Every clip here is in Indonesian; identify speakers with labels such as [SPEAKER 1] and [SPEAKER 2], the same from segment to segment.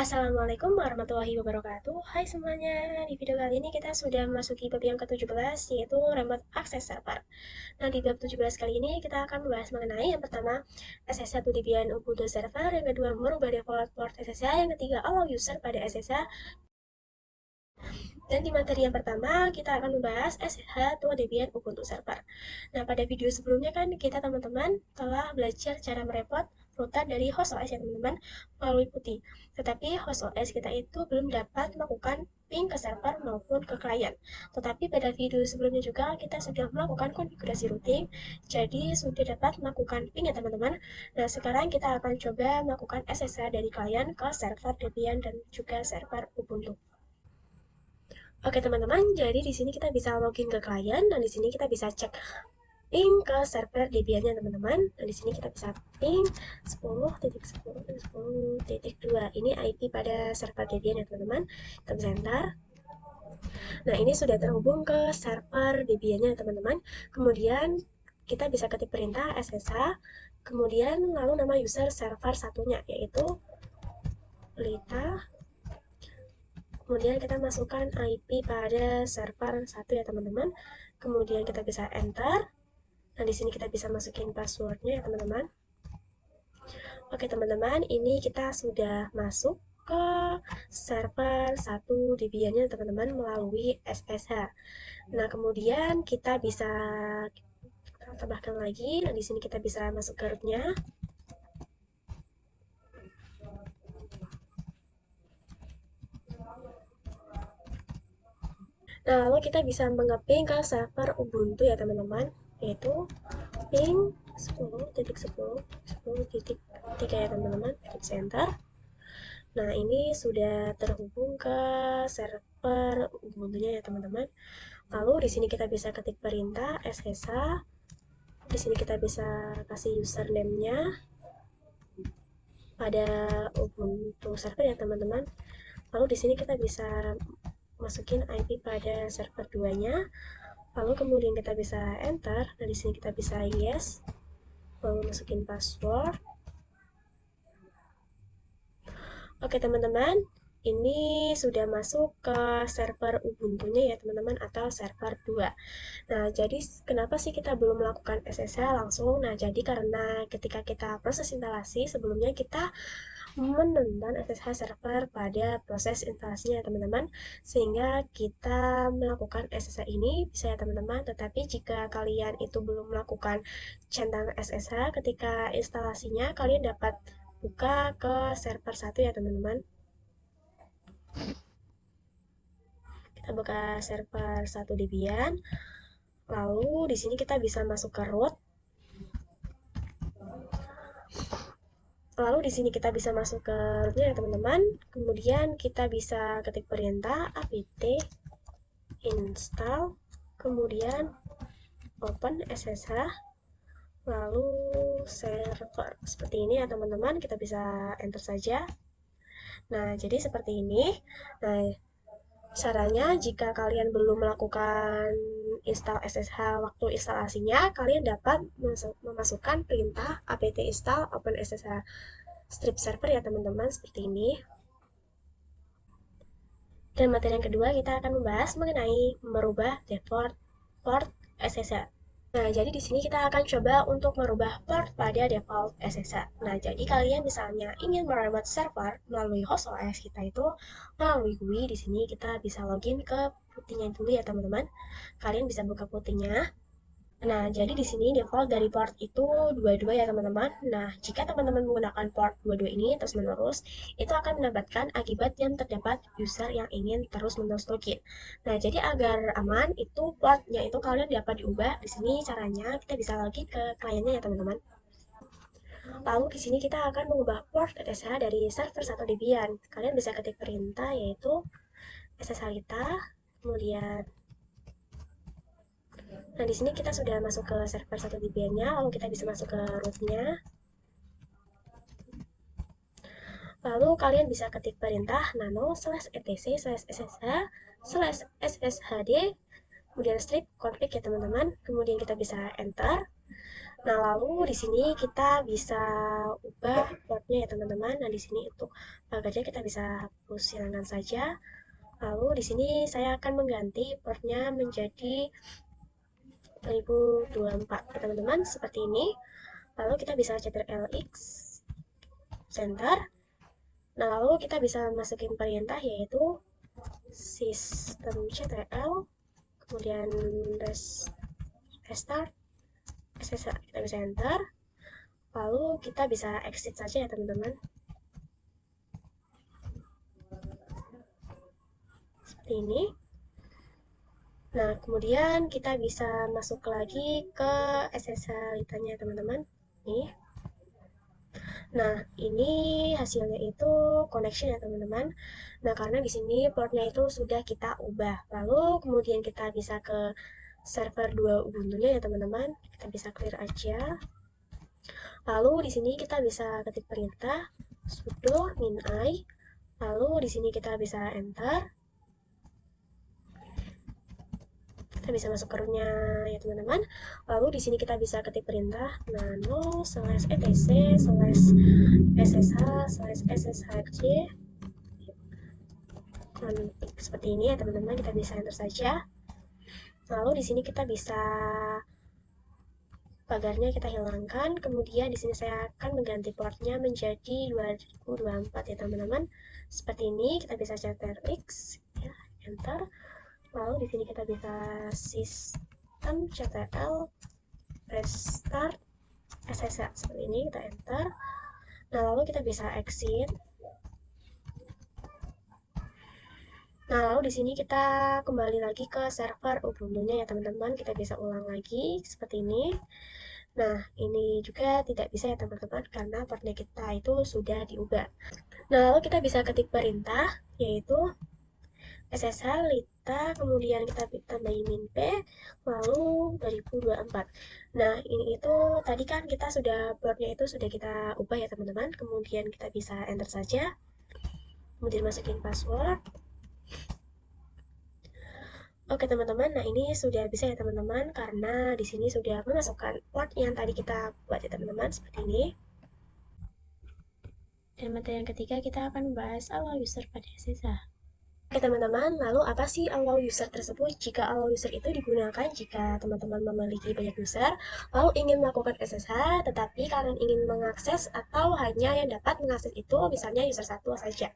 [SPEAKER 1] Assalamualaikum warahmatullahi wabarakatuh. Hai semuanya, di video kali ini kita sudah memasuki bab yang ke-17, yaitu remote access server. Nah, di bab 17 kali ini kita akan membahas mengenai yang pertama, SSH to Debian Ubuntu Server, yang kedua, merubah default port SSH, yang ketiga, allow user pada SSH, dan di materi yang pertama, kita akan membahas SSH to Debian Ubuntu Server. Nah, pada video sebelumnya kan kita teman-teman telah belajar cara merepot router dari host OS ya teman-teman melalui putih. Tetapi host OS kita itu belum dapat melakukan ping ke server maupun ke klien. Tetapi pada video sebelumnya juga kita sudah melakukan konfigurasi routing, jadi sudah dapat melakukan ping ya teman-teman. Nah, sekarang kita akan coba melakukan SSH dari klien ke server Debian dan juga server Ubuntu. Oke teman-teman, jadi di sini kita bisa login ke klien dan di sini kita bisa cek ping ke server Debian-nya teman-teman. Dan di sini kita bisa ping 10.10.10.2. Ini IP pada server Debian ya teman-teman. Kita bisa enter. Nah, ini sudah terhubung ke server Debian-nya teman-teman. Kemudian kita bisa ketik perintah SSH, kemudian lalu nama user server satunya yaitu Lita. Kemudian kita masukkan IP pada server 1 ya teman-teman. Kemudian kita bisa enter. Nah, di sini kita bisa masukin passwordnya ya teman-teman. Oke teman-teman, ini kita sudah masuk ke server 1 Debian-nya teman-teman melalui SSH. Nah, kemudian kita bisa tambahkan lagi. Nah, di sini kita bisa masuk ke rootnya. Nah, lalu kita bisa mengeping ke server Ubuntu ya teman-teman, yaitu ping 10.10.10.3 ya teman-teman, klik center. Nah, ini sudah terhubung ke server Ubuntu-nya ya teman-teman. Lalu di sini kita bisa ketik perintah SSH. Di sini kita bisa kasih username-nya pada Ubuntu server ya teman-teman. Lalu di sini kita bisa masukin IP pada server 2-nya. Lalu kemudian kita bisa enter. Nah, di sini kita bisa yes. Lalu masukin password. Oke teman-teman, ini sudah masuk ke server Ubuntu-nya ya teman-teman, atau server 2. Nah, jadi kenapa sih kita belum melakukan SSH langsung? Nah, jadi karena ketika kita proses instalasi, sebelumnya kita menentang SSH server pada proses instalasinya teman-teman, sehingga kita melakukan SSH ini bisa ya teman-teman. Tetapi jika kalian itu belum melakukan centang SSH ketika instalasinya, kalian dapat buka ke server 1 ya teman-teman. Kita buka server 1 Debian. Lalu di sini kita bisa masuk ke root. Lalu di sini kita bisa masuk ke rootnya ya teman-teman. Kemudian kita bisa ketik perintah apt install, kemudian open SSH, lalu server. Seperti ini ya teman-teman, kita bisa enter saja. Nah, jadi seperti ini. Nah, caranya jika kalian belum melakukan install SSH waktu instalasinya, kalian dapat memasukkan perintah apt install open SSH strip server ya teman-teman, seperti ini. Dan materi yang kedua kita akan membahas mengenai merubah default port SSH. Nah, jadi di sini kita akan coba untuk merubah port pada default SSH. Nah, jadi kalian misalnya ingin meremote server melalui host OS kita itu melalui GUI, di sini kita bisa login ke putihnya dulu ya teman-teman. Kalian bisa buka putihnya. Nah, jadi di sini default dari port itu 22 ya teman-teman. Nah, jika teman-teman menggunakan port 22 ini terus-menerus, itu akan mendapatkan akibat yang terdapat user yang ingin terus-menerus login. Nah, jadi agar aman, itu portnya itu kalian dapat diubah. Di sini caranya kita bisa login ke kliennya ya teman-teman. Lalu di sini kita akan mengubah port SSH dari server 1 Debian. Kalian bisa ketik perintah yaitu SSH Lita, kemudian nah, di sini kita sudah masuk ke server 1 Debian-nya, lalu kita bisa masuk ke root-nya. Lalu kalian bisa ketik perintah nano /etc/ssh/sshd, kemudian strip config ya teman-teman. Kemudian kita bisa enter. Nah, lalu di sini kita bisa ubah portnya ya teman-teman. Nah, di sini untuk pagarnya kita bisa hapus, silakan saja. Lalu di sini saya akan mengganti portnya menjadi 2024 ya teman-teman, seperti ini. Lalu kita bisa Ctrl+X, center. Nah, lalu kita bisa masukin perintah yaitu systemctl, kemudian restart, kita bisa enter. Lalu kita bisa exit saja ya teman-teman, seperti ini. Nah, kemudian kita bisa masuk lagi ke SSH-nya teman-teman. Nih. Nah, ini hasilnya itu connection ya teman-teman. Nah, karena di sini portnya itu sudah kita ubah. Lalu kemudian kita bisa ke server 2 Ubuntu-nya ya teman-teman. Kita bisa clear aja. Lalu di sini kita bisa ketik perintah sudo min-i. Lalu di sini kita bisa enter. Kita bisa masuk ke rootnya ya teman-teman. Lalu di sini kita bisa ketik perintah nano/etc/ssh/sshg seperti ini ya teman-teman. Kita bisa enter saja. Lalu di sini kita bisa pagarnya kita hilangkan. Kemudian di sini saya akan mengganti portnya menjadi 2024 ya teman-teman. Seperti ini kita bisa Ctrl+X ya, enter. Lalu di sini kita bisa systemctl restart SSH seperti ini, kita enter. Nah, lalu kita bisa exit. Nah, lalu di sini kita kembali lagi ke server Ubuntu-nya ya teman-teman. Kita bisa ulang lagi seperti ini. Nah, ini juga tidak bisa ya teman-teman karena portnya kita itu sudah diubah. Nah, lalu kita bisa ketik perintah yaitu SSH Lita, kemudian kita tambahin min P, lalu 2024. Nah, ini itu tadi kan kita sudah portnya itu sudah kita ubah ya teman-teman. Kemudian kita bisa enter saja. Kemudian masukin password. Oke teman-teman, nah ini sudah bisa ya teman-teman karena di sini sudah memasukkan port yang tadi kita buat ya teman-teman seperti ini. Dan materi yang ketiga kita akan membahas allow user pada SSH. Oke teman-teman, lalu apa sih allow user tersebut? Jika allow user itu digunakan jika teman-teman memiliki banyak user, lalu ingin melakukan SSH, tetapi kalian ingin mengakses atau hanya yang dapat mengakses itu misalnya user 1 saja.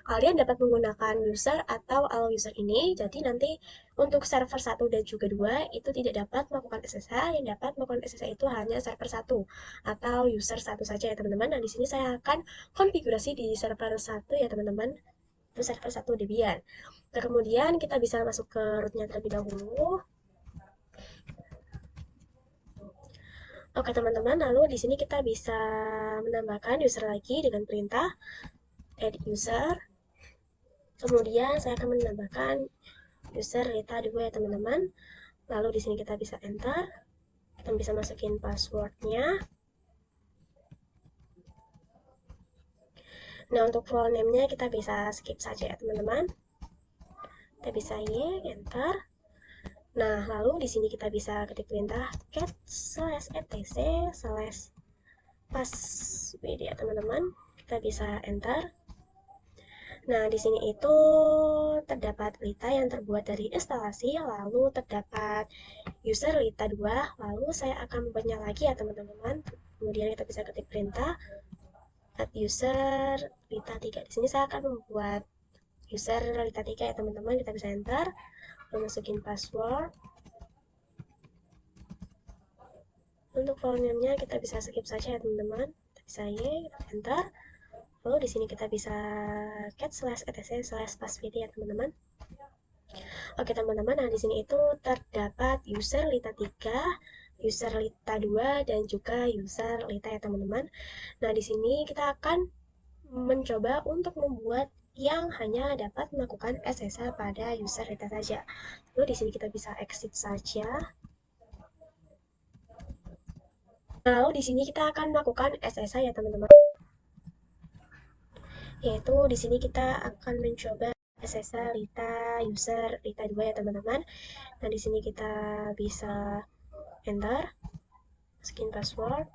[SPEAKER 1] Kalian dapat menggunakan user atau allow user ini, jadi nanti untuk server 1 dan juga 2 itu tidak dapat melakukan SSH, yang dapat melakukan SSH itu hanya server 1 atau user 1 saja ya teman-teman. Nah, di sini saya akan konfigurasi di server 1 ya teman-teman. Itu server 1 Debian. Nah, kemudian kita bisa masuk ke rootnya terlebih dahulu. Oke teman-teman, lalu di sini kita bisa menambahkan user lagi dengan perintah add user. Kemudian saya akan menambahkan user Rita 2 ya teman-teman. Lalu di sini kita bisa enter. Kita bisa masukin passwordnya. Nah, untuk file name-nya kita bisa skip saja ya teman-teman. Kita bisa enter. Nah, lalu di sini kita bisa ketik perintah cat/etc/passwd ya teman-teman. Kita bisa enter. Nah, di sini itu terdapat Lita yang terbuat dari instalasi, lalu terdapat user Lita 2, lalu saya akan membuatnya lagi ya teman-teman. Kemudian kita bisa ketik perintah add user Lita 3. Di sini saya akan membuat user Lita 3 ya teman-teman. Kita bisa enter, masukin password. Untuk file-nya kita bisa skip saja ya teman-teman. Kita bisa kita enter. Lalu di sini kita bisa cat/etc/passwd ya teman-teman. Oke teman-teman, nah di sini itu terdapat user Lita 3, user Lita 2 dan juga user Lita ya teman-teman. Nah, di sini kita akan mencoba untuk membuat yang hanya dapat melakukan SSH pada user Lita saja. Lalu di sini kita bisa exit saja. Lalu di sini kita akan melakukan SSH ya teman-teman. Yaitu di sini kita akan mencoba SSH Lita user Lita 2 ya teman-teman. Nah, di sini kita bisa enter. masukin password.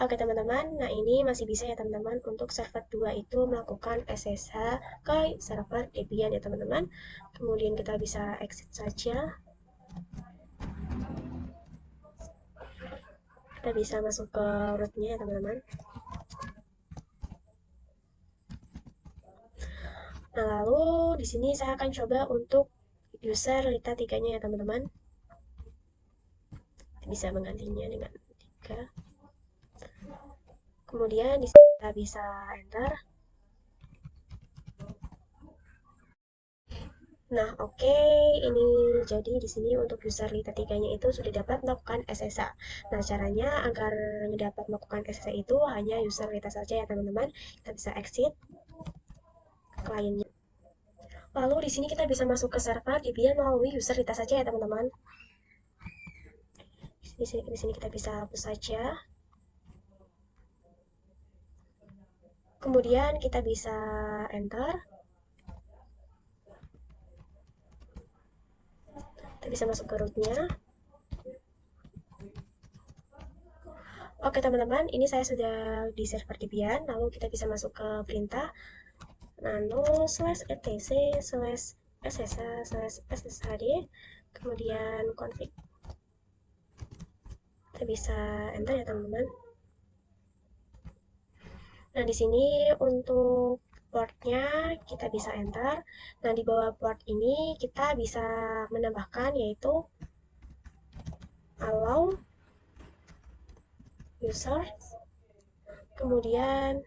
[SPEAKER 1] Oke teman-teman, nah ini masih bisa ya teman-teman untuk server 2 itu melakukan SSH ke server Debian ya teman-teman. Kemudian kita bisa exit saja. Kita bisa masuk ke rootnya ya teman-teman. Nah lalu di sini saya akan coba untuk user Lita 3-nya ya teman-teman. Bisa menggantinya dengan 3. Kemudian di sini kita bisa enter. Nah, oke, ini jadi di sini untuk user Lita 3-nya itu sudah dapat melakukan SSH. Nah, caranya agar dapat melakukan SSH itu hanya user Lita saja ya, teman-teman. Kita bisa exit kliennya. Lalu di sini kita bisa masuk ke server Debian melalui user Lita saja ya, teman-teman. Di sini kita bisa hapus saja. Kemudian kita bisa enter. Kita bisa masuk ke rootnya. Oke teman-teman, ini saya sudah di server Debian, lalu kita bisa masuk ke perintah nano /etc /ssh/sshd, kemudian config. Kita bisa enter ya teman-teman. Nah di sini untuk portnya kita bisa enter. Nah di bawah port ini kita bisa menambahkan yaitu allow user, kemudian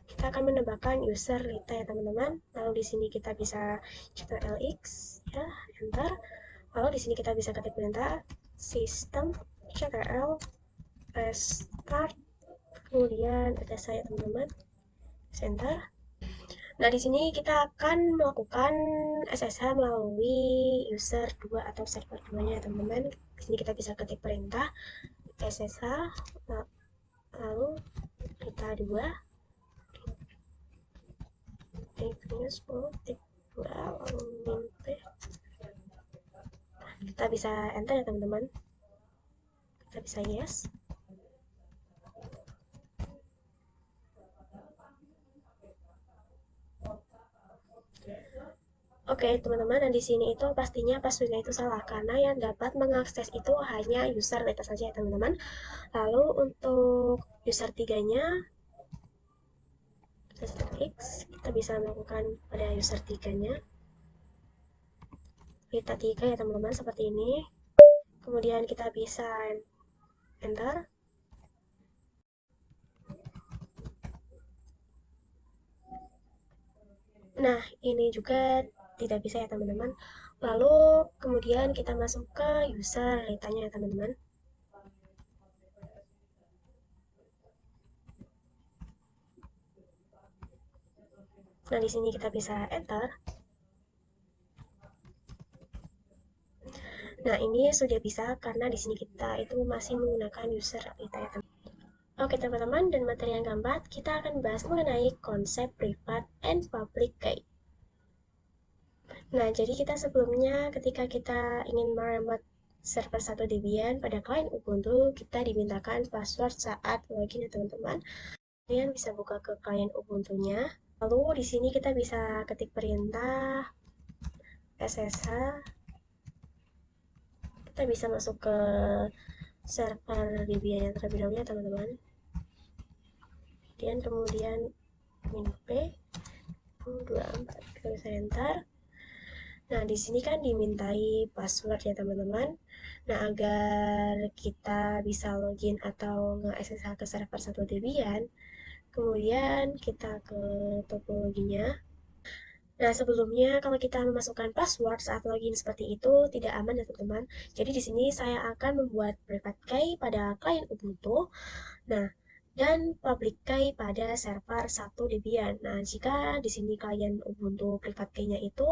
[SPEAKER 1] kita akan menambahkan user Lita ya teman-teman. Lalu di sini kita bisa ctrlx ya, enter. Lalu di sini kita bisa ketik perintah system ctrl restart, kemudian SSH ya teman-teman, enter. Nah di sini kita akan melakukan SSH melalui user 2 atau server 2-nya ya teman-teman. Di sini kita bisa ketik perintah SSH lalu kita 2 kita bisa enter ya teman-teman. Kita bisa yes. Oke teman-teman, dan di sini itu pastinya passwordnya itu salah karena yang dapat mengakses itu hanya user Lita saja ya teman-teman. Lalu untuk user 3-nya X, kita bisa melakukan pada user 3-nya Lita 3 ya teman-teman, seperti ini. Kemudian kita bisa enter. Nah, ini juga tidak bisa ya teman-teman. Lalu kemudian kita masuk ke user Litanya ya teman-teman. Nah, di sini kita bisa enter. Nah, ini sudah bisa karena di sini kita itu masih menggunakan user Lita ya teman-teman. Oke teman-teman, dan materi yang keempat, kita akan bahas mengenai konsep private and public key. Nah, jadi kita sebelumnya ketika kita ingin meremote server 1 Debian pada klien Ubuntu, kita dimintakan password saat login ya teman-teman. Kalian bisa buka ke klien Ubuntu-nya. Lalu di sini kita bisa ketik perintah SSH. Kita bisa masuk ke server Debian yang terlebih dahulu ya teman-teman. Kemudian min-p 24, kita bisa enter. Nah, di sini kan dimintai password ya teman-teman. Nah, agar kita bisa login atau nge-SSH ke server 1 Debian, kemudian kita ke topologinya. Nah, sebelumnya kalau kita memasukkan password saat login seperti itu tidak aman ya teman-teman. Jadi di sini saya akan membuat private key pada klien Ubuntu. Nah, dan public key pada server 1 Debian. Nah, jika di sini kalian Ubuntu private key-nya itu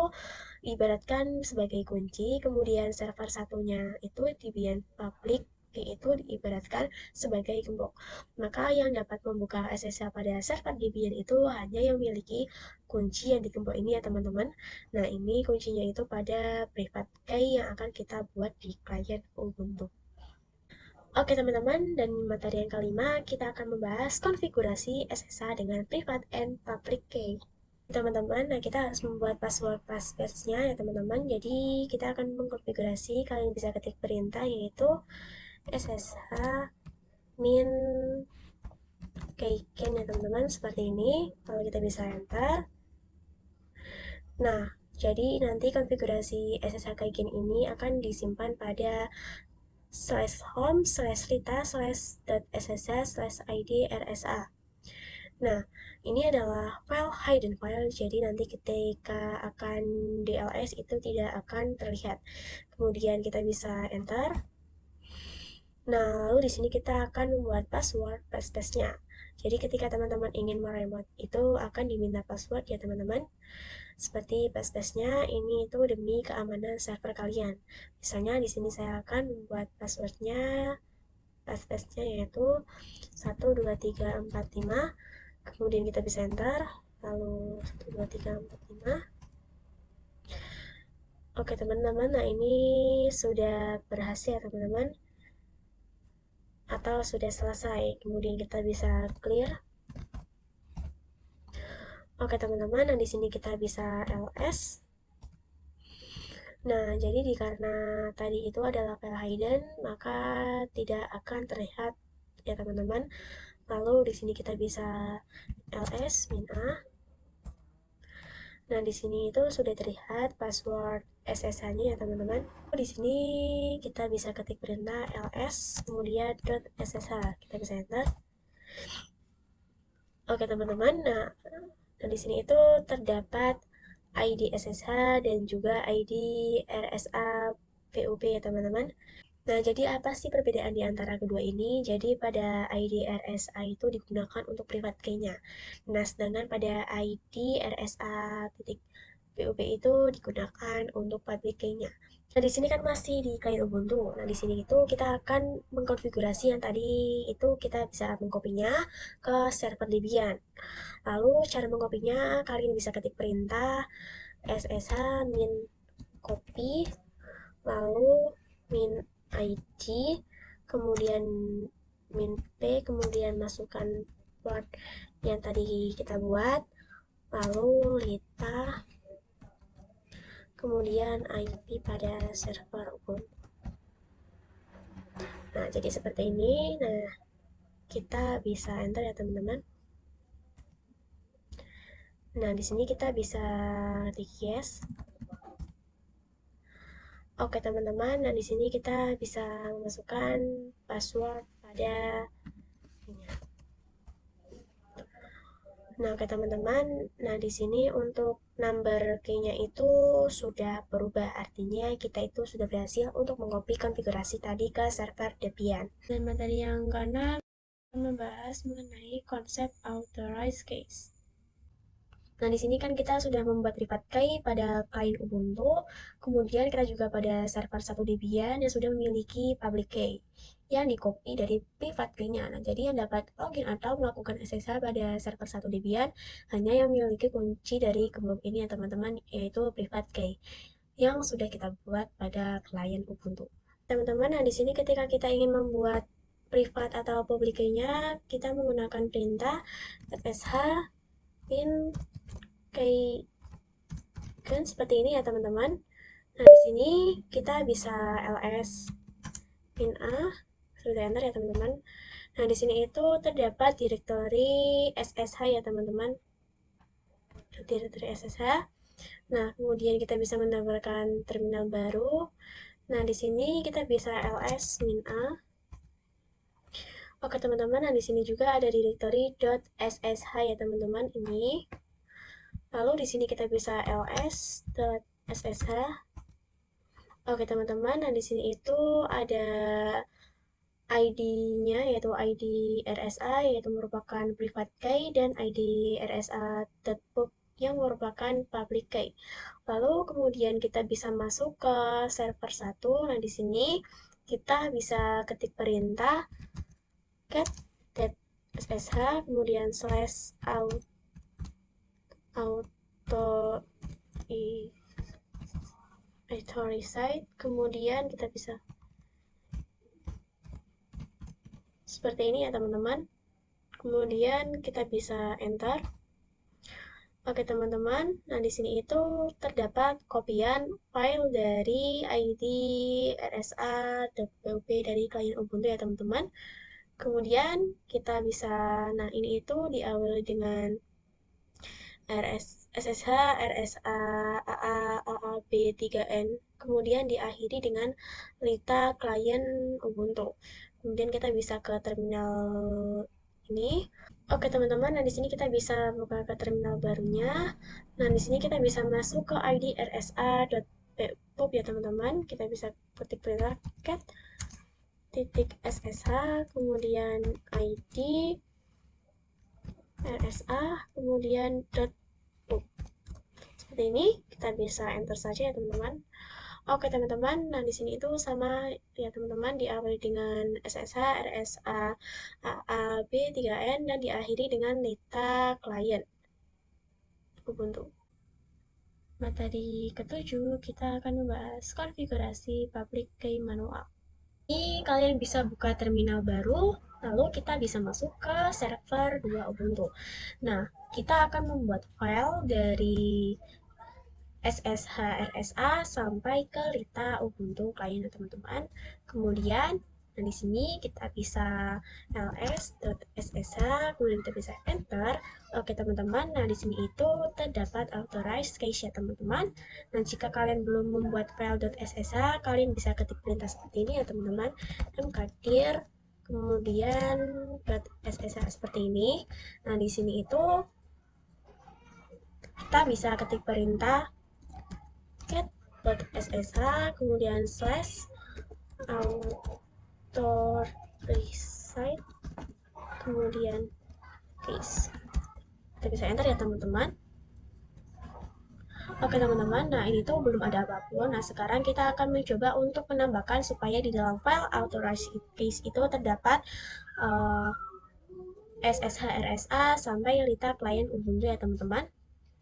[SPEAKER 1] ibaratkan sebagai kunci, kemudian server satunya itu Debian public key itu diibaratkan sebagai gembok. Maka yang dapat membuka SSH pada server Debian itu hanya yang memiliki kunci yang digembok ini ya teman-teman. Nah, ini kuncinya itu pada private key yang akan kita buat di klien Ubuntu. Oke teman-teman, dan materi yang kelima kita akan membahas konfigurasi SSH dengan private and public key. Teman-teman, nah kita harus membuat password passphrase-nya ya teman-teman. Jadi kita akan mengkonfigurasi, kalian bisa ketik perintah yaitu SSH min keygen ya teman-teman, seperti ini. Kalau kita bisa enter. Nah, jadi nanti konfigurasi SSH keygen ini akan disimpan pada /home/rita/ssh/id/rsa. Nah, ini adalah file hidden file, jadi nanti ketika akan DLS itu tidak akan terlihat. Kemudian kita bisa enter. Nah, lalu di sini kita akan membuat password passphrase-nya. Jadi ketika teman-teman ingin meremote itu akan diminta password ya teman-teman. Seperti passphrase-nya ini itu demi keamanan server kalian. Misalnya di sini saya akan membuat password-nya, passphrase-nya yaitu 12345. Kemudian kita bisa enter, lalu 12345. Oke teman-teman, nah ini sudah berhasil teman-teman, atau sudah selesai. Kemudian kita bisa clear. Oke teman-teman, nah di sini kita bisa ls. Nah, jadi karena tadi itu adalah file hidden, maka tidak akan terlihat ya teman-teman. Lalu di sini kita bisa ls min a. Nah, di sini itu sudah terlihat password SSH-nya ya, teman-teman. Di sini kita bisa ketik perintah ls kemudian .ssh. Kita bisa enter. Oke, teman-teman. Nah, di sini itu terdapat ID SSH dan juga ID RSA PUP ya, teman-teman. Nah, jadi apa sih perbedaan di antara kedua ini? Jadi pada ID RSA itu digunakan untuk private key-nya. Nah, sedangkan pada ID RSA PUP itu digunakan untuk public key-nya. Nah, di sini kan masih di klien Ubuntu. Nah, di sini itu kita akan mengkonfigurasi yang tadi itu kita bisa mengkopinya ke server Debian. Lalu cara mengkopinya kalian bisa ketik perintah ssh min copy lalu min id kemudian min p kemudian masukkan port yang tadi kita buat lalu lita kemudian IP pada server Ubuntu. Nah, jadi seperti ini. Nah, kita bisa enter ya teman-teman. Nah, di sini kita bisa klik yes. Oke teman-teman, nah di sini kita bisa memasukkan password pada ini. Nah, oke teman-teman, nah di sini untuk number key-nya itu sudah berubah, artinya kita itu sudah berhasil untuk mengcopy konfigurasi tadi ke server Debian. Dan materi yang keenam membahas mengenai konsep authorized case. Nah, di sini kan kita sudah membuat private key pada klien Ubuntu, kemudian kita juga pada server 1 Debian yang sudah memiliki public key yang di-copy dari private key-nya. Nah, jadi yang dapat login atau melakukan SSH pada server 1 Debian hanya yang memiliki kunci dari gembok ini ya teman-teman, yaitu private key yang sudah kita buat pada klien Ubuntu. Teman-teman, nah di sini ketika kita ingin membuat private atau public key-nya, kita menggunakan perintah ssh min key kan seperti ini ya teman-teman. Nah, di sini kita bisa ls min a, sudah enter ya teman-teman. Nah, di sini itu terdapat direktori SSH ya teman-teman. Direktori SSH. Nah, kemudian kita bisa menambahkan terminal baru. Nah, di sini kita bisa ls min a. Oke teman-teman, nah di sini juga ada direktori .ssh ya teman-teman ini. Lalu di sini kita bisa ls.ssh. Oke teman-teman, nah di sini itu ada ID-nya yaitu ID RSA yaitu merupakan private key dan ID RSA.pub yang merupakan public key. Lalu kemudian kita bisa masuk ke server 1. Nah, di sini kita bisa ketik perintah cat ssh kemudian slash auto authorize, kemudian kita bisa seperti ini ya teman-teman. Kemudian kita bisa enter. Oke teman-teman, nah di sini itu terdapat kopian file dari id rsa.pup dari klien Ubuntu ya teman-teman. Kemudian kita bisa, nah ini itu diawali dengan ssh, rsa, aa, aab3n, kemudian diakhiri dengan lita klien Ubuntu. Kemudian kita bisa ke terminal ini. Oke teman-teman, nah di sini kita bisa buka ke terminal barunya. Nah di sini kita bisa masuk ke id rsa.pup ya teman-teman. Kita bisa ketik perintah cat .ssh, kemudian id rsa, kemudian .pup. Seperti ini, kita bisa enter saja ya teman-teman. Oke teman-teman, nah di sini itu sama ya teman-teman, diawali dengan SSH, RSA, AA, B3N, dan diakhiri dengan lita klien Ubuntu. Materi ketujuh, kita akan membahas konfigurasi public key manual. Ini kalian bisa buka terminal baru, lalu kita bisa masuk ke server 2 Ubuntu. Nah, kita akan membuat file dari SSH RSA sampai ke Lita Ubuntu klien teman-teman. Kemudian nah di sini kita bisa ls.ssh, kemudian kita bisa enter. Oke teman-teman, nah di sini itu terdapat authorized cache ya teman-teman. Nah jika kalian belum membuat file .ssh, kalian bisa ketik perintah seperti ini ya teman-teman, mkdir kemudian .ssh seperti ini. Nah di sini itu kita bisa ketik perintah cat.ssh kemudian slash authorize kemudian case. Kita bisa enter ya teman-teman. Oke teman-teman, nah ini tuh belum ada apapun. Nah sekarang kita akan mencoba untuk menambahkan supaya di dalam file authorize case itu terdapat SSH RSA sampai Lita klien Ubuntu ya teman-teman.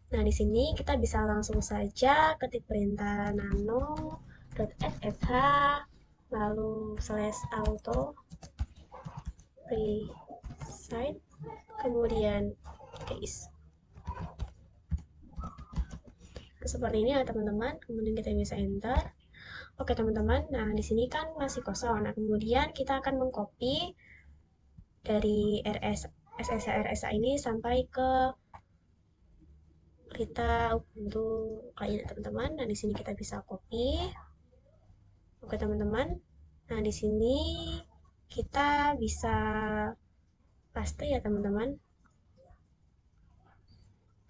[SPEAKER 1] Nah di sini kita bisa langsung saja ketik perintah nano.ssh lalu slash auto reset kemudian case. Seperti ini ya teman-teman, kemudian kita bisa enter. Oke teman-teman, nah di sini kan masih kosong. Nah kemudian kita akan mengcopy dari SSH RSA ini sampai ke kita Ubuntu klien teman-teman. Nah di sini kita bisa copy. Oke teman-teman, nah di sini kita bisa paste ya teman-teman.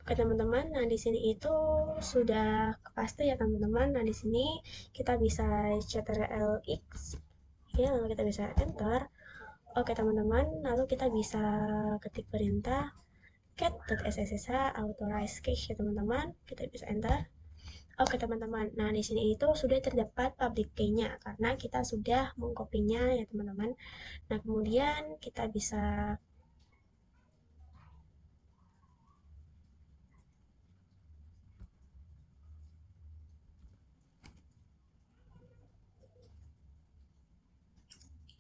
[SPEAKER 1] Oke teman-teman, nah di sini itu sudah kepaste ya teman-teman. Nah di sini kita bisa ctrl-x ya, lalu kita bisa enter. Oke teman-teman, lalu kita bisa ketik perintah cat.ssh authorize cache ya teman-teman. Kita bisa enter. Oke teman-teman, nah di sini itu sudah terdapat public key-nya karena kita sudah mengkopinya ya teman-teman. Nah kemudian kita bisa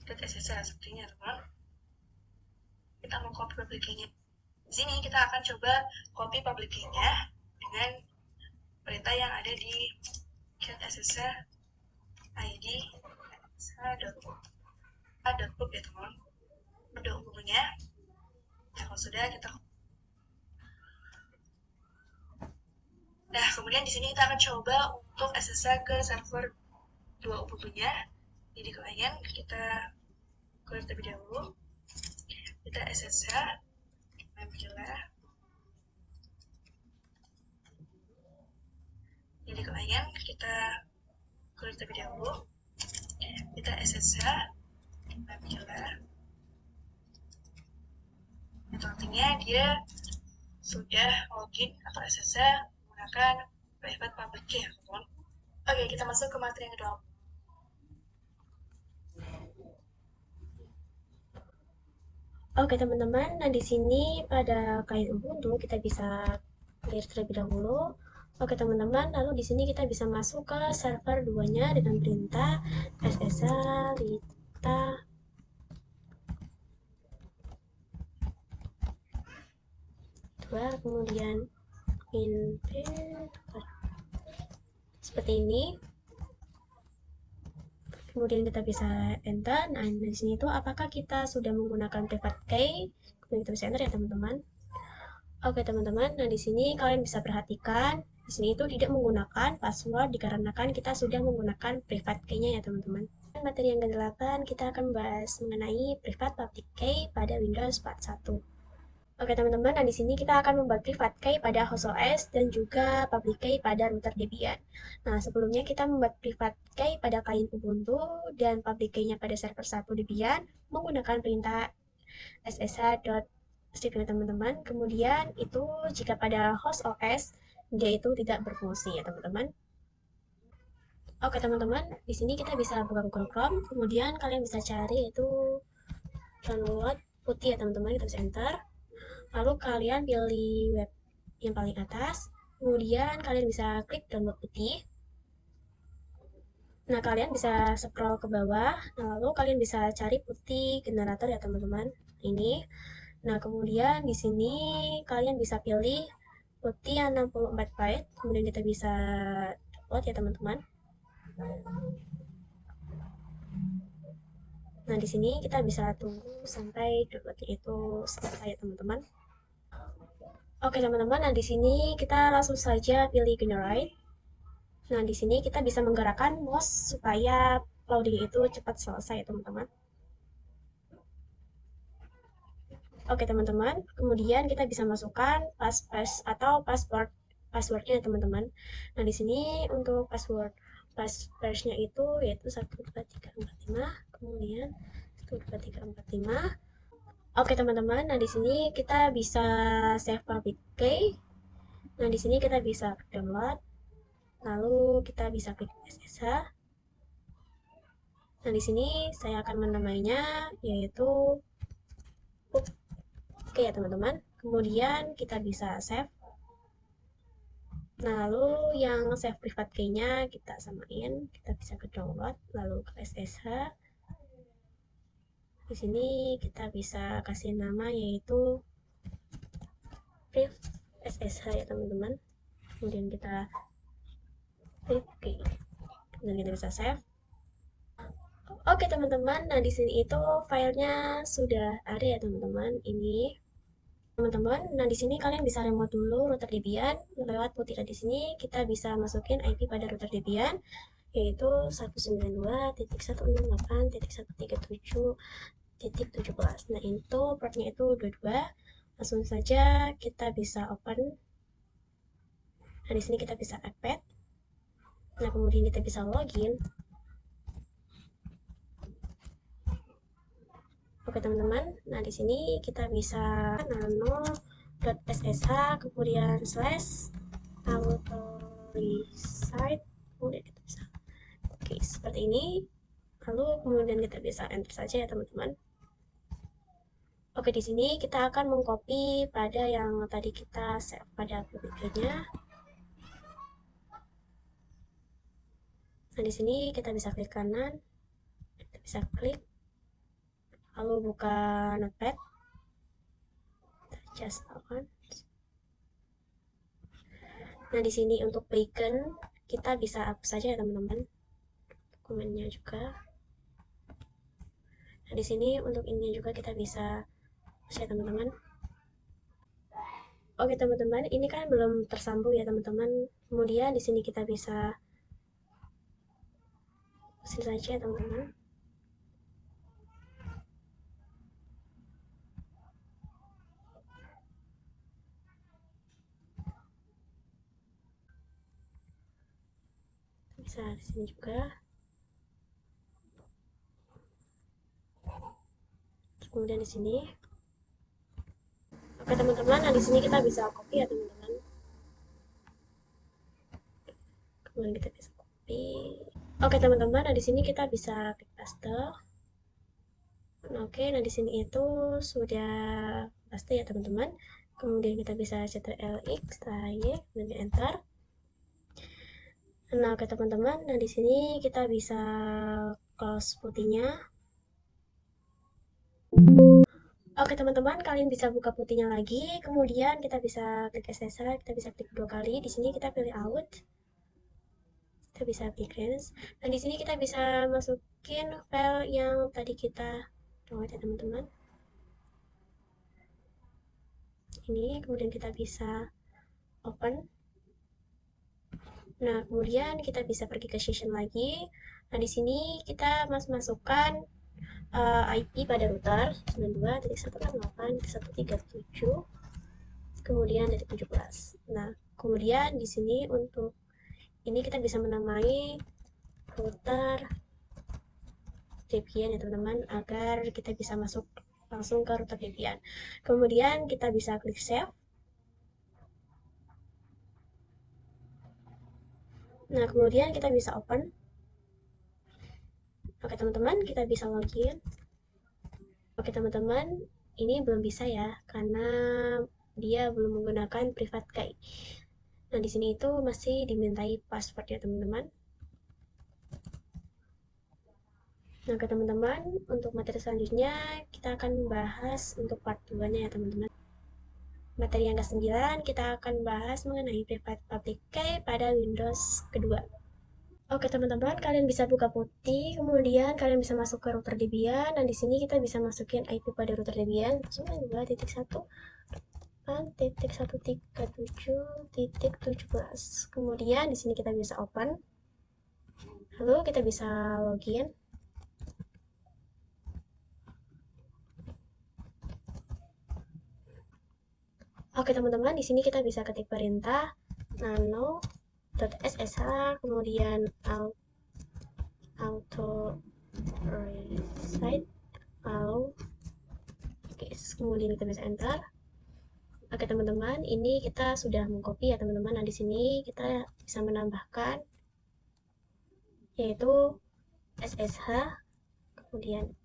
[SPEAKER 1] .ssh sepertinya teman. Kita mau copy public key-nya. Di sini kita akan coba copy public key-nya dengan perintah yang ada di cat ssh id ssh.pup ya teman. Pada umumnya, kalau sudah kita. Nah, kemudian di sini kita akan coba untuk SSH ke server 2 Ubuntu-nya. Jadi klien kita clear terlebih dahulu. Kita SSH ambillah. Jadi klien kita clear terlebih dahulu. Kita SSH ambillah. Itu artinya dia sudah login atau SSH menggunakan private public key ya teman. Oke, kita masuk ke materi yang kedua. Oke teman-teman, nah di sini pada klien Ubuntu kita bisa clear terlebih dahulu. Oke teman-teman, lalu di sini kita bisa masuk ke server 2-nya dengan perintah ssalita 2, kemudian input seperti ini. Kemudian kita bisa enter. Nah, di sini itu apakah kita sudah menggunakan private key? Kemudian kita bisa enter ya teman-teman. Oke teman-teman, nah di sini kalian bisa perhatikan di sini itu tidak menggunakan password dikarenakan kita sudah menggunakan private key-nya ya teman-teman. Materi yang ke-8 kita akan membahas mengenai private public key pada Windows 41. Oke teman-teman, nah di sini kita akan membuat private key pada host OS dan juga public key pada router Debian. Nah, sebelumnya kita membuat private key pada klien Ubuntu dan public key-nya pada server 1 Debian menggunakan perintah ssh.strip ya teman-teman. Kemudian itu jika pada host OS dia itu tidak berfungsi ya teman-teman. Oke teman-teman, di sini kita bisa buka Google Chrome, kemudian kalian bisa cari itu download putih ya teman-teman, kita bisa enter. Lalu kalian pilih web yang paling atas, kemudian kalian bisa klik download putih. Nah, kalian bisa scroll ke bawah, nah, lalu kalian bisa cari putih generator ya teman-teman. Ini. Nah, kemudian di sini kalian bisa pilih putih yang 64 byte, kemudian kita bisa download ya teman-teman. Nah, di sini kita bisa tunggu sampai downloadnya itu selesai ya teman-teman. Oke teman-teman, nah di sini kita langsung saja pilih generate. Nah, di sini kita bisa menggerakkan mouse supaya loading itu cepat selesai ya teman-teman. Oke teman-teman, kemudian kita bisa masukkan pass atau passwordnya ya teman-teman. Nah, di sini untuk passwordnya itu yaitu 12345, kemudian 12345. Oke teman-teman, nah di sini kita bisa save public key. Nah, di sini kita bisa download, lalu kita bisa klik SSH. Nah, di sini saya akan menamainya yaitu oke ya teman-teman. Kemudian kita bisa save. Nah, lalu yang save private key-nya kita samain, kita bisa ke download, lalu ke SSH. Di sini kita bisa kasih nama yaitu priv SSH ya teman-teman. Kemudian kita klik OK. Kemudian kita bisa save. Oke teman-teman, nah di sini itu filenya sudah ada ya teman-teman. Ini teman-teman, nah di sini kalian bisa remote dulu router Debian lewat butiran di sini kita bisa masukin IP pada router Debian yaitu 192.168.137.17. Nah, itu portnya itu 22. Langsung saja kita bisa open. Nah, di sini kita bisa add. Nah, kemudian kita bisa login. Oke teman-teman, nah di sini kita bisa nano.ssh kemudian slash authoricite, kemudian kita bisa oke seperti ini, lalu kemudian kita bisa enter saja ya teman-teman. Oke, di sini kita akan mengcopy pada yang tadi kita save pada aplikasinya. Nah, di sini kita bisa klik kanan, kita bisa klik lalu buka notepad, just open. Nah, di sini untuk beacon kita bisa hapus saja ya teman-teman, dokumennya juga. Nah, di sini untuk ini juga kita bisa hapus ya teman-teman. Oke teman-teman, ini kan belum tersambung ya teman-teman. Kemudian di sini kita bisa hapusin saja ya teman-teman. Bisa di sini juga. Kemudian di sini. Oke teman-teman, nah di sini kita bisa copy ya teman-teman. Kemudian kita bisa copy. Oke teman-teman, nah di sini kita bisa klik paste. Oke, nah di sini itu sudah pasti ya teman-teman. Kemudian kita bisa Ctrl X, setelah Y, kemudian enter. Nah, oke teman-teman, nah di sini kita bisa close putihnya. Oke teman-teman, kalian bisa buka putihnya lagi. Kemudian kita bisa klik SSH, kita bisa klik 2 kali. Di sini kita pilih out. Kita bisa klik rinse. Dan di sini kita bisa masukin file yang tadi kita download ya teman-teman. Ini kemudian kita bisa open. Nah, kemudian kita bisa pergi ke session lagi. Nah, di sini kita masukkan IP pada router 92.168.137, kemudian dari 17. Nah, kemudian di sini untuk ini kita bisa menamai router Debian ya teman-teman, agar kita bisa masuk langsung ke router Debian. Kemudian kita bisa klik save. Nah, kemudian kita bisa open. Oke teman-teman, kita bisa login. Oke teman-teman, ini belum bisa ya, karena dia belum menggunakan private key. Nah, di sini itu masih dimintai password ya teman-teman. Nah, ke teman-teman, untuk materi selanjutnya kita akan membahas untuk part 2-nya ya teman-teman. Materi yang ke-9 kita akan bahas mengenai private public key pada Windows kedua. Oke teman-teman, kalian bisa buka putih, kemudian kalian bisa masuk ke router Debian, dan di sini kita bisa masukin IP pada router Debian 92.1.137.17. Kemudian di sini kita bisa open, lalu kita bisa login. Oke teman-teman, di sini kita bisa ketik perintah nano.ssh, kemudian auto reset, lalu kemudian kita bisa enter. Oke teman-teman, ini kita sudah mengcopy ya teman-teman. Nah, di sini kita bisa menambahkan yaitu SSH, kemudian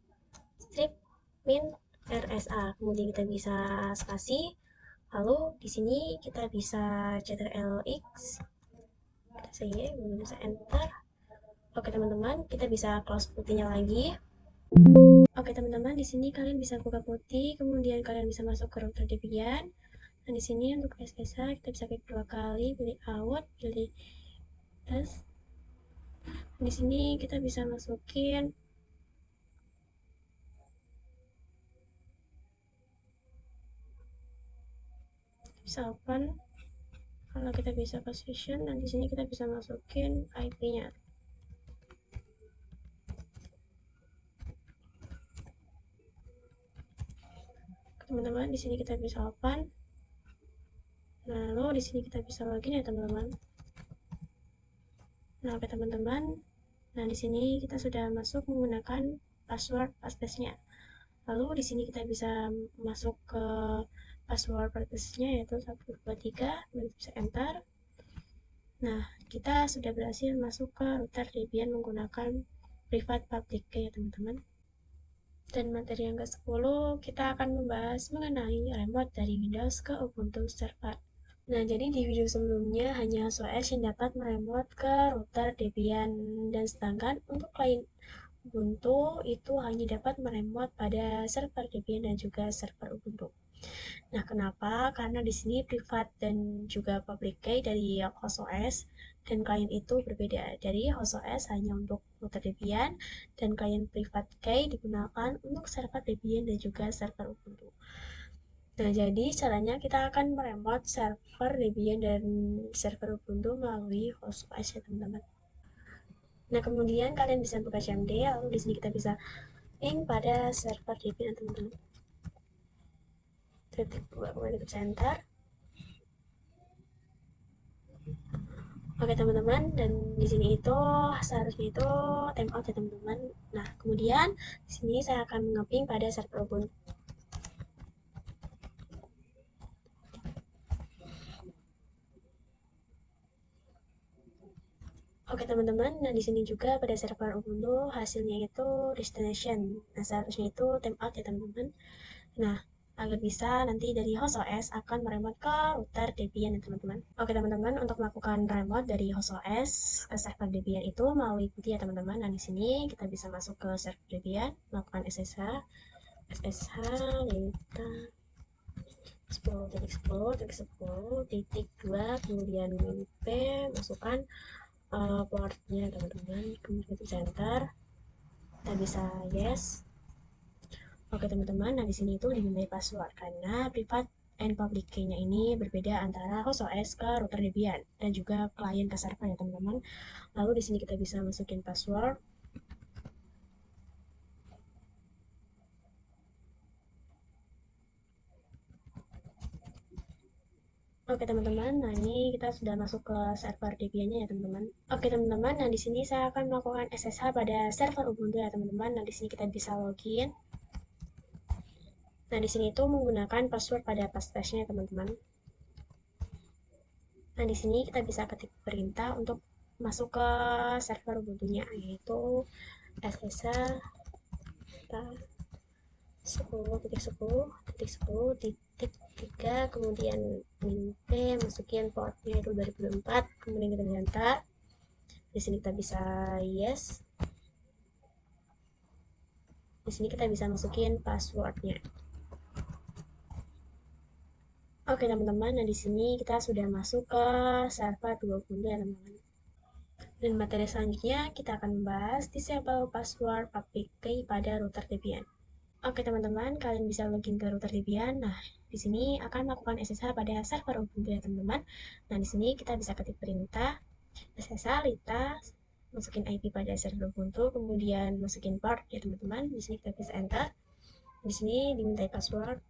[SPEAKER 1] strip min RSA, kemudian kita bisa spasi. Lalu di sini kita bisa Ctrl X, kita saya bisa enter. Oke teman-teman, kita bisa close putihnya lagi. Oke teman-teman, di sini kalian bisa buka putih, kemudian kalian bisa masuk ke router Debian. Nah, di sini untuk SSH kita bisa klik 2 kali, pilih out, pilih tes. Di sini kita bisa masukin bisa open. Kalau kita bisa ke session, dan di sini kita bisa masukin IP-nya. Teman-teman, di sini kita bisa open. Lalu di sini kita bisa login ya teman-teman. Nah, oke teman-teman. Nah, di sini kita sudah masuk menggunakan password passphrase-nya. Lalu di sini kita bisa masuk ke password passphrase-nya yaitu 123, dan bisa enter. Nah, kita sudah berhasil masuk ke router Debian menggunakan private public key ya teman-teman. Dan materi yang ke-10 kita akan membahas mengenai remote dari Windows ke Ubuntu Server. Nah, jadi di video sebelumnya hanya OS yang dapat meremote ke router Debian, dan sedangkan untuk klien Ubuntu itu hanya dapat meremote pada server Debian dan juga server Ubuntu. Nah, kenapa? Karena di sini privat dan juga public key dari host OS dan klien itu berbeda. Dari host OS hanya untuk router Debian, dan klien privat key digunakan untuk server Debian dan juga server Ubuntu. Nah, jadi caranya kita akan meremote server Debian dan server Ubuntu melalui host OS ya teman-teman. Nah, kemudian kalian bisa buka CMD, lalu di sini kita bisa link pada server Debian teman-teman. Titik 2, kemudian kita center. Oke teman-teman, dan di sini itu seharusnya itu timeout ya teman-teman. Nah, kemudian di sini saya akan mengeping pada server Ubuntu. Oke teman-teman, nah di sini juga pada server Ubuntu hasilnya itu destination. Nah seharusnya itu timeout ya teman-teman. Nah, agar bisa nanti dari host OS akan meremote ke router Debian ya teman-teman. Oke teman-teman, untuk melakukan remote dari host OS ke server Debian itu melalui putih ya teman-teman. Nah di sini kita bisa masuk ke server Debian, melakukan SSH lita 10.10.10.2, kemudian WP, masukkan portnya teman-teman, kemudian kita enter, kita bisa yes. Oke teman-teman, nah di sini itu dimintai password karena private and public key-nya ini berbeda antara host OS ke router Debian dan juga klien ke server ya teman-teman. Lalu di sini kita bisa masukin password. Oke teman-teman, nah ini kita sudah masuk ke server Debian-nya ya teman-teman. Oke teman-teman, nah di sini saya akan melakukan SSH pada server Ubuntu ya teman-teman. Nah di sini kita bisa login. Nah di sini itu menggunakan password pada passpage-nya ya teman-teman. Nah, di sini kita bisa ketik perintah untuk masuk ke server Ubuntu-nya, yaitu ssh 10.10.10.3, kemudian p, masukin portnya itu 2004, kemudian kita enter. Di sini kita bisa yes. Di sini kita bisa masukin passwordnya. Oke teman-teman, nah di sini kita sudah masuk ke server Ubuntu ya teman-teman. Dan materi selanjutnya kita akan membahas disable password public key pada router Debian. Oke teman-teman, kalian bisa login ke router Debian. Nah, di sini akan melakukan SSH pada server Ubuntu ya teman-teman. Nah, di sini kita bisa ketik perintah SSH lita, masukin IP pada server Ubuntu, kemudian masukin port ya teman-teman. Di sini kita bisa enter. Di sini dimintai password.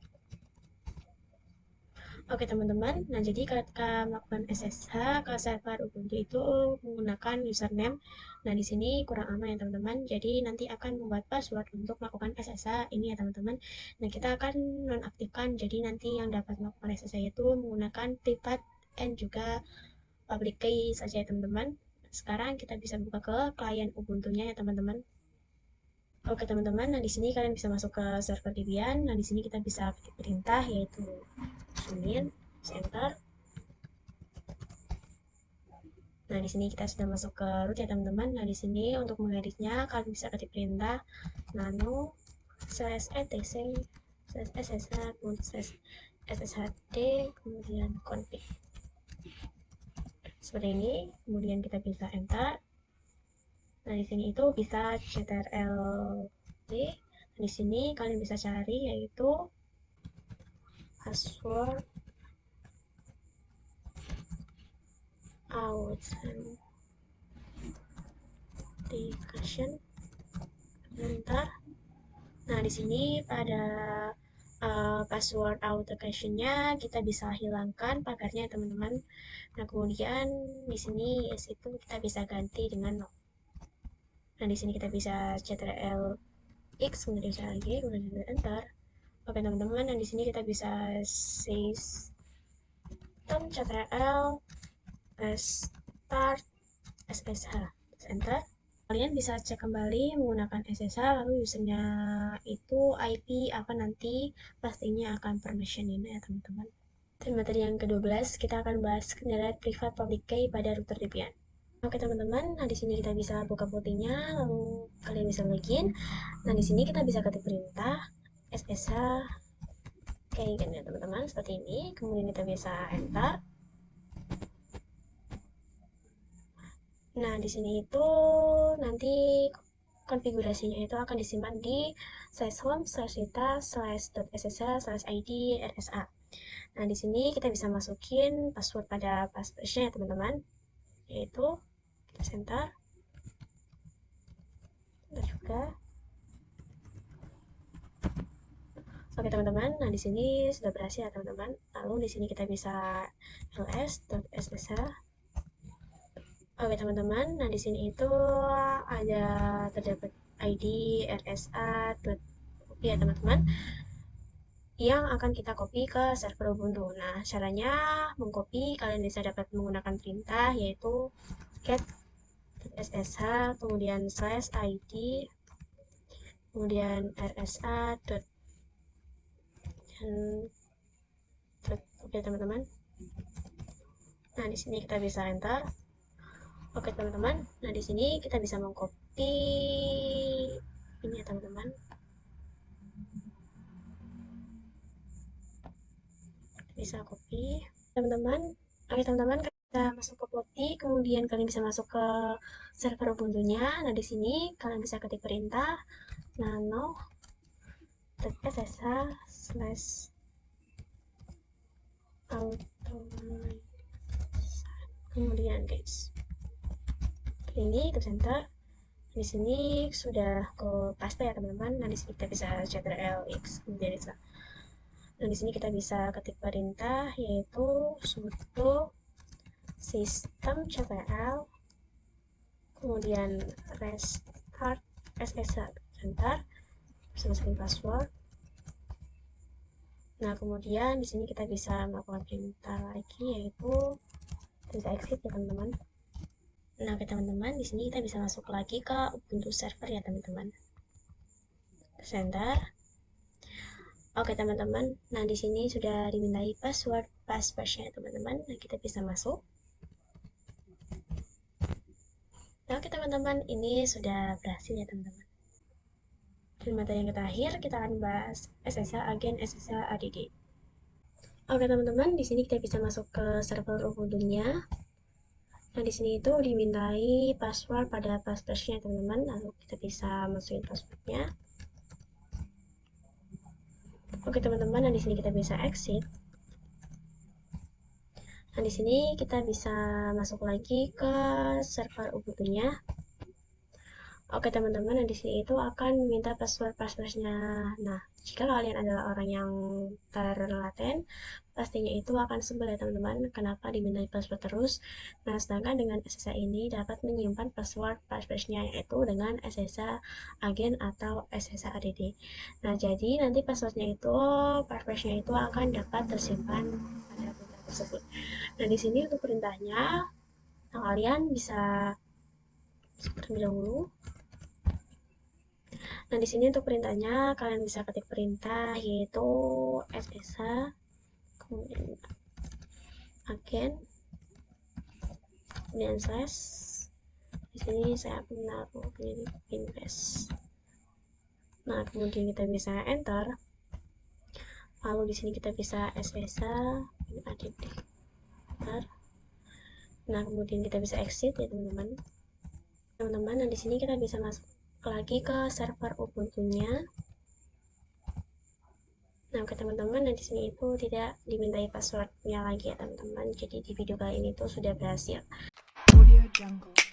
[SPEAKER 1] Oke teman-teman, nah jadi ketika melakukan SSH ke server Ubuntu itu menggunakan username. Nah di sini kurang aman ya teman-teman. Jadi nanti akan membuat password untuk melakukan SSH ini ya teman-teman. Nah kita akan nonaktifkan. Jadi nanti yang dapat melakukan SSH itu menggunakan private and juga public key saja ya teman-teman. Sekarang kita bisa buka ke klien Ubuntu-nya ya teman-teman. Oke teman-teman, nah di sini kalian bisa masuk ke server Debian. Nah di sini kita bisa ketik perintah yaitu submit, enter. Nah, di sini kita sudah masuk ke root ya teman-teman. Nah, di sini untuk mengeditnya kalian bisa ketik perintah nano slash etc slash ssh slash sshd kemudian config. Seperti ini, kemudian kita bisa enter. Nah, di sini itu bisa ctrl-d. Di sini kalian bisa cari yaitu password authentication. Enter. Nah, di sini pada password authentication-nya kita bisa hilangkan pagarnya teman-teman. Nah, kemudian di sini yes itu kita bisa ganti dengan no. Nah, di sini kita bisa ctrl x kemudian ctrl y kemudian enter. Oke teman-teman, nah di sini kita bisa system ctrl start ssh enter. Kalian bisa cek kembali menggunakan SSH, lalu usernya itu IP apa nanti pastinya akan permission ini ya teman-teman. Dan materi yang ke-12 kita akan bahas kendala private public key pada router Debian. Oke teman-teman, nah di sini kita bisa buka putihnya, lalu kalian bisa login. Nah di sini kita bisa ketik perintah SSH kayak gini ya teman-teman, seperti ini. Kemudian kita bisa enter. Nah, di sini itu nanti konfigurasinya itu akan disimpan di slash home slash data slash .ssh slash id rsa. Nah, di sini kita bisa masukin password pada passwordnya ya teman-teman, yaitu kita enter. Bentar juga. Oke teman-teman, nah di sini sudah berhasil ya teman-teman. Lalu di sini kita bisa ls.ssh. Oke teman-teman, nah di sini itu ada terdapat ID RSA ya teman-teman yang akan kita copy ke server Ubuntu. Nah, caranya mengcopy kalian bisa dapat menggunakan perintah yaitu get .ssh, kemudian /id, kemudian rsa dot, oke teman-teman. Nah, di sini kita bisa enter. Oke teman-teman, nah di sini kita bisa mengcopy ini ya teman-teman. Bisa copy teman-teman. Oke teman-teman, kita masuk ke Plotly, kemudian kalian bisa masuk ke server Ubuntu-nya. Nah di sini kalian bisa ketik perintah nano.ssh/automate. Kemudian guys, ini ke center. Di sini sudah ke paste ya teman-teman. Nah di sini kita bisa ctrl-x, kemudian bisa. Nah di sini kita bisa ketik perintah yaitu sudo systemctl, kemudian restart ssh sebentar, bisa masukin password. Nah kemudian di sini kita bisa melakukan perintah lagi yaitu bisa exit ya teman-teman. Nah oke teman-teman, di sini kita bisa masuk lagi ke Ubuntu server ya teman-teman. Center. Oke teman-teman, nah di sini sudah dimintai passwordnya teman-teman. Nah kita bisa masuk. Nah oke teman-teman, ini sudah berhasil ya teman-teman. Dan materi yang terakhir kita akan bahas SSH agen SSH ADD. Oke teman-teman, di sini kita bisa masuk ke server Ubuntu-nya. Nah di sini itu dimintai password pada passwordnya teman-teman. Lalu kita bisa masukin passwordnya. Oke teman-teman, nah di sini kita bisa exit. Nah di sini kita bisa masuk lagi ke server Ubuntu-nya. Oke teman-teman, nah di sini itu akan meminta passwordnya. Nah, jika kalian adalah orang yang terlaten, pastinya itu akan sebel ya teman-teman. Kenapa dimintai password terus? Nah, sedangkan dengan SSH ini dapat menyimpan passwordnya yaitu dengan SSH agen atau SSH ADD. Nah, jadi nanti passwordnya itu akan dapat tersimpan pada perintah tersebut. Nah, di sini untuk perintahnya, nah, kalian bisa terlebih dahulu. Nah, di sini untuk perintahnya kalian bisa ketik perintah yaitu ssh, kemudian agen, kemudian slash. Di sini saya menaruh invest. Nah, kemudian kita bisa enter. Lalu di sini kita bisa ssh add. Nah, kemudian kita bisa exit ya teman-teman. Teman-teman, nah di sini kita bisa masuk lagi ke server Ubuntu-nya. Nah, oke teman-teman, nah di sini itu tidak dimintai passwordnya lagi ya teman-teman. Jadi di video kali ini tuh sudah berhasil. Audio Jungle.